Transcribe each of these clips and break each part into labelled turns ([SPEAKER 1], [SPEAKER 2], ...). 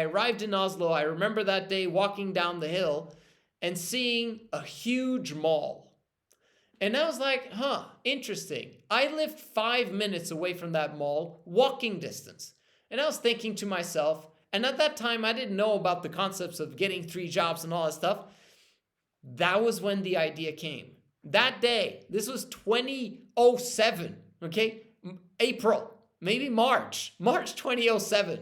[SPEAKER 1] I arrived in Oslo. I remember that day walking down the hill and seeing a huge mall. And I was like, interesting. I lived 5 minutes away from that mall, walking distance. And I was thinking to myself, and at that time I didn't know about the concepts of getting 3 jobs and all that stuff. That was when the idea came. That day, this was 2007, okay? April, maybe March 2007.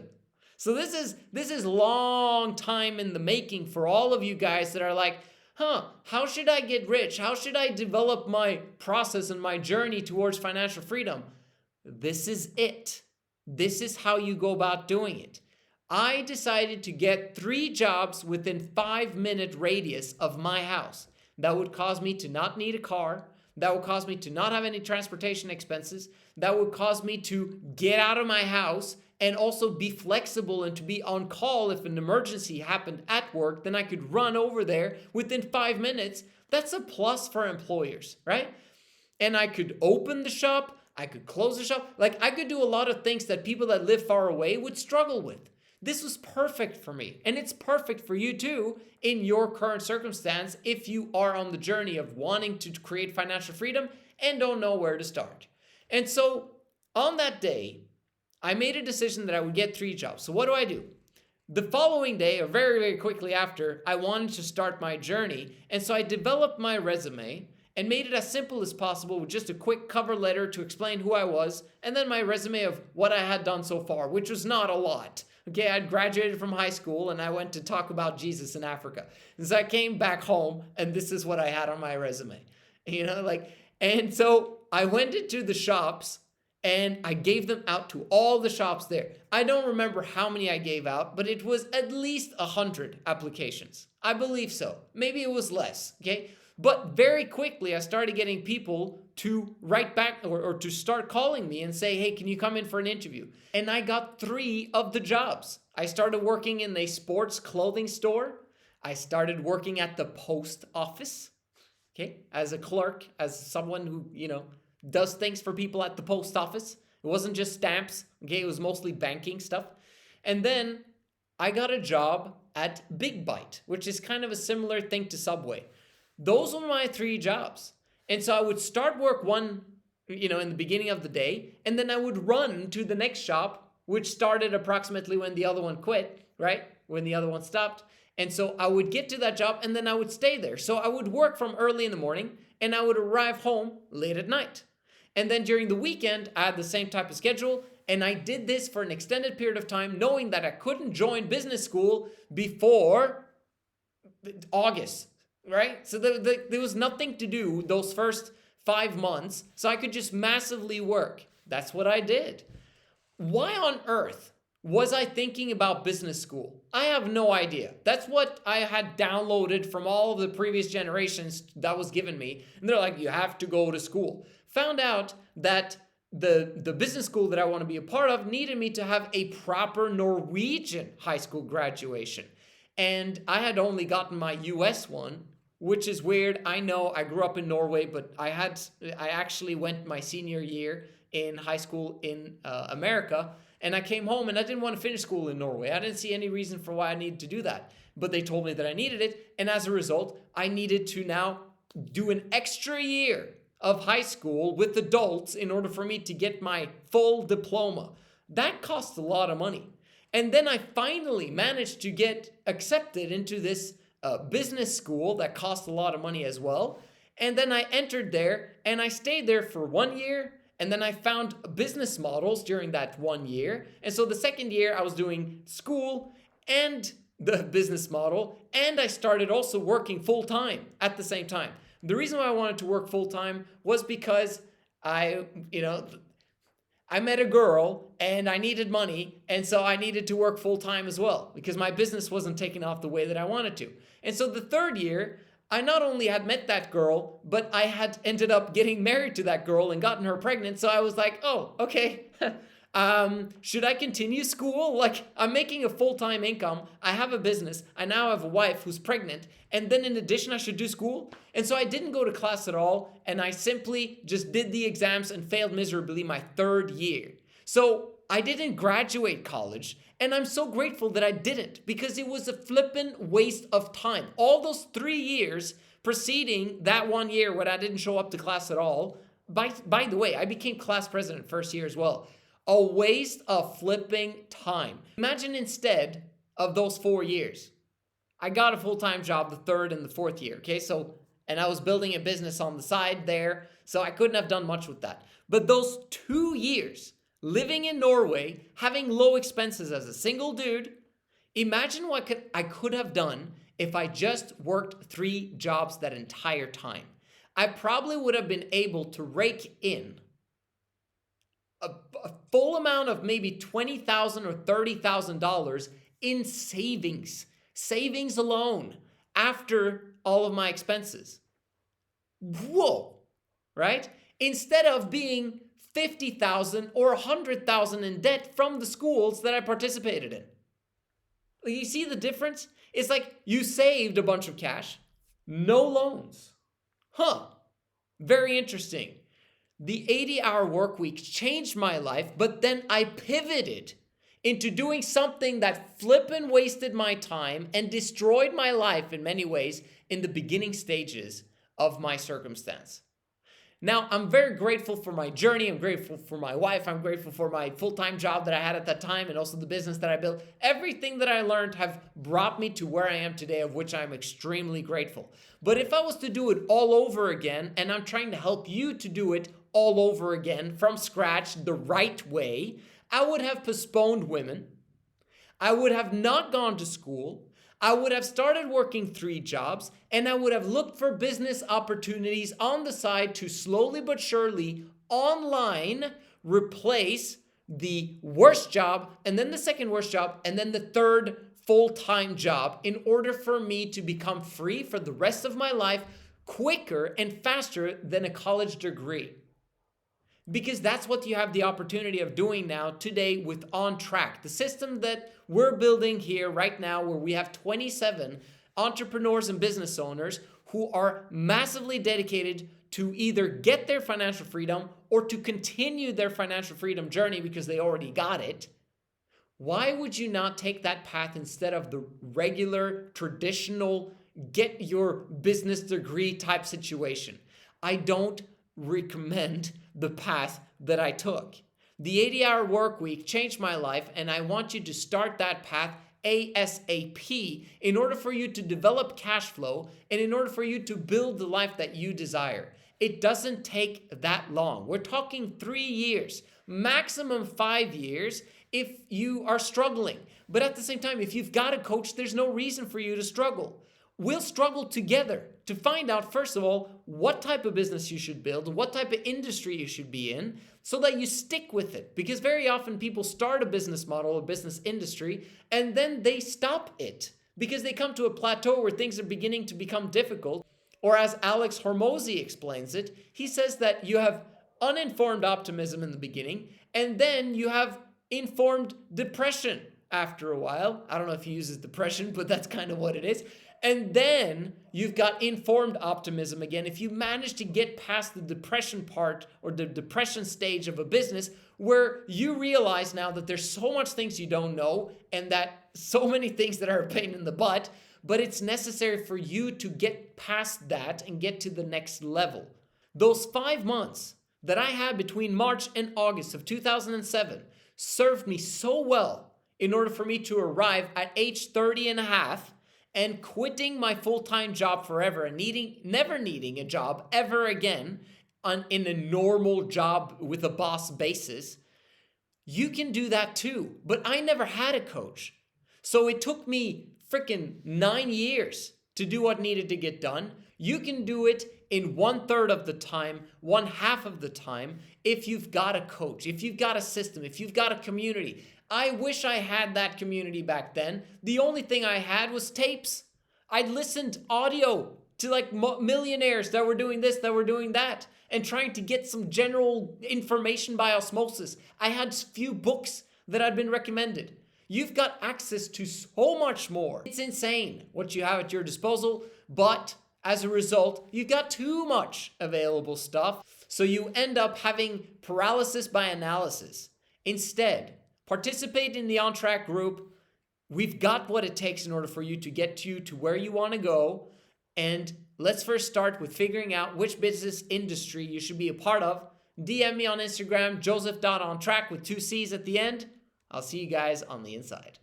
[SPEAKER 1] So this is long time in the making for all of you guys that are like, how should I get rich? How should I develop my process and my journey towards financial freedom? This is it. This is how you go about doing it. I decided to get 3 jobs within 5-minute radius of my house. That would cause me to not need a car. That would cause me to not have any transportation expenses. That would cause me to get out of my house and also be flexible and to be on call if an emergency happened at work. Then I could run over there within 5 minutes. That's a plus for employers, right? And I could open the shop. I could close the shop. Like, I could do a lot of things that people that live far away would struggle with. This was perfect for me, and it's perfect for you too in your current circumstance if you are on the journey of wanting to create financial freedom and don't know where to start. And so on that day, I made a decision that I would get 3 jobs. So what do? The following day, or very, very quickly after, I wanted to start my journey, and so I developed my resume and made it as simple as possible with just a quick cover letter to explain who I was, and then my resume of what I had done so far, which was not a lot. Okay, I'd graduated from high school and I went to talk about Jesus in Africa. And so I came back home and this is what I had on my resume. And so I went into the shops and I gave them out to all the shops there. I don't remember how many I gave out, but it was at least 100 applications. I believe so. Maybe it was less, okay? But very quickly, I started getting people to write back or to start calling me and say, hey, can you come in for an interview? And I got 3 of the jobs. I started working in a sports clothing store. I started working at the post office, okay, as a clerk, as someone who, does things for people at the post office. It wasn't just stamps, okay, it was mostly banking stuff. And then I got a job at Big Bite, which is kind of a similar thing to Subway. Those were my 3 jobs. And so I would start work one, in the beginning of the day, and then I would run to the next shop, which started approximately when the other one quit, right? When the other one stopped. And so I would get to that job and then I would stay there. So I would work from early in the morning and I would arrive home late at night. And then during the weekend, I had the same type of schedule. And I did this for an extended period of time, knowing that I couldn't join business school before August. Right? So there was nothing to do those first 5 months, so I could just massively work. That's what I did. Why on earth was I thinking about business school? I have no idea. That's what I had downloaded from all of the previous generations that was given me. And they're like, you have to go to school. Found out that the business school that I want to be a part of needed me to have a proper Norwegian high school graduation. And I had only gotten my US one, which is weird. I know I grew up in Norway, but I actually went my senior year in high school in America, and I came home and I didn't want to finish school in Norway. I didn't see any reason for why I needed to do that, but they told me that I needed it, and as a result, I needed to now do an extra year of high school with adults in order for me to get my full diploma. That cost a lot of money. And then I finally managed to get accepted into this business school that cost a lot of money as well. And then I entered there and I stayed there for 1 year. And then I found business models during that 1 year. And so the second year I was doing school and the business model. And I started also working full time at the same time. The reason why I wanted to work full time was because I met a girl and I needed money, and so I needed to work full time as well because my business wasn't taking off the way that I wanted to. And so the third year, I not only had met that girl, but I had ended up getting married to that girl and gotten her pregnant. So I was like, oh, okay. Should I continue school? Like, I'm making a full-time income. I have a business. I now have a wife who's pregnant. And then in addition, I should do school. And so I didn't go to class at all. And I simply just did the exams and failed miserably my third year. So I didn't graduate college. And I'm so grateful that I didn't, because it was a flippin' waste of time. All those 3 years preceding that 1 year when I didn't show up to class at all. By the way, I became class president first year as well. A waste of flipping time. Imagine instead of those 4 years, I got a full-time job the third and the fourth year. Okay, and I was building a business on the side there, so I couldn't have done much with that. But those 2 years living in Norway, having low expenses as a single dude, imagine what I could have done if I just worked 3 jobs that entire time. I probably would have been able to rake in a full amount of maybe $20,000 or $30,000 in savings alone after all of my expenses. Whoa, right? Instead of being 50,000 or 100,000 in debt from the schools that I participated in. You see the difference? It's like you saved a bunch of cash, no loans. Very interesting. The 80-hour work week changed my life, but then I pivoted into doing something that flippin' wasted my time and destroyed my life in many ways in the beginning stages of my circumstance. Now, I'm very grateful for my journey. I'm grateful for my wife. I'm grateful for my full-time job that I had at that time and also the business that I built. Everything that I learned have brought me to where I am today, of which I'm extremely grateful. But if I was to do it all over again, and I'm trying to help you to do it all over again from scratch the right way, I would have postponed women. I would have not gone to school. I would have started working 3 jobs, and I would have looked for business opportunities on the side to slowly but surely online replace the worst job, and then the second worst job, and then the third full-time job in order for me to become free for the rest of my life quicker and faster than a college degree. Because that's what you have the opportunity of doing now today with OnTrack, the system that we're building here right now, where we have 27 entrepreneurs and business owners who are massively dedicated to either get their financial freedom or to continue their financial freedom journey because they already got it. Why would you not take that path instead of the regular, traditional, get your business degree type situation? I don't recommend the path that I took. The 80-hour work week changed my life, and I want you to start that path ASAP in order for you to develop cash flow and in order for you to build the life that you desire. It doesn't take that long. We're talking 3 years, maximum 5 years if you are struggling. But at the same time, if you've got a coach, there's no reason for you to struggle. We'll struggle together to find out, first of all, what type of business you should build, what type of industry you should be in, so that you stick with it. Because very often people start a business model, a business industry, and then they stop it because they come to a plateau where things are beginning to become difficult. Or as Alex Hormozi explains it, he says that you have uninformed optimism in the beginning, and then you have informed depression after a while. I don't know if he uses depression, but that's kind of what it is. And then you've got informed optimism again. If you manage to get past the depression part or the depression stage of a business where you realize now that there's so much things you don't know and that so many things that are a pain in the butt, but it's necessary for you to get past that and get to the next level. Those 5 months that I had between March and August of 2007 served me so well in order for me to arrive at age 30 and a half and quitting my full-time job forever and never needing a job ever again in a normal job with a boss basis. You can do that too, but I never had a coach. So it took me freaking 9 years to do what needed to get done. You can do it in 1/3 of the time, 1/2 of the time, if you've got a coach, if you've got a system, if you've got a community. I wish I had that community back then. The only thing I had was tapes. I'd listened audio to like millionaires that were doing this, that were doing that, and trying to get some general information by osmosis. I had few books that had been recommended. You've got access to so much more. It's insane what you have at your disposal, but as a result, you've got too much available stuff, so you end up having paralysis by analysis. Instead, Participate in the On Track group. We've got what it takes in order for you to get you to where you want to go. And let's first start with figuring out which business industry you should be a part of. DM me on Instagram, Joseph.ONTRACC with 2 C's at the end. I'll see you guys on the inside.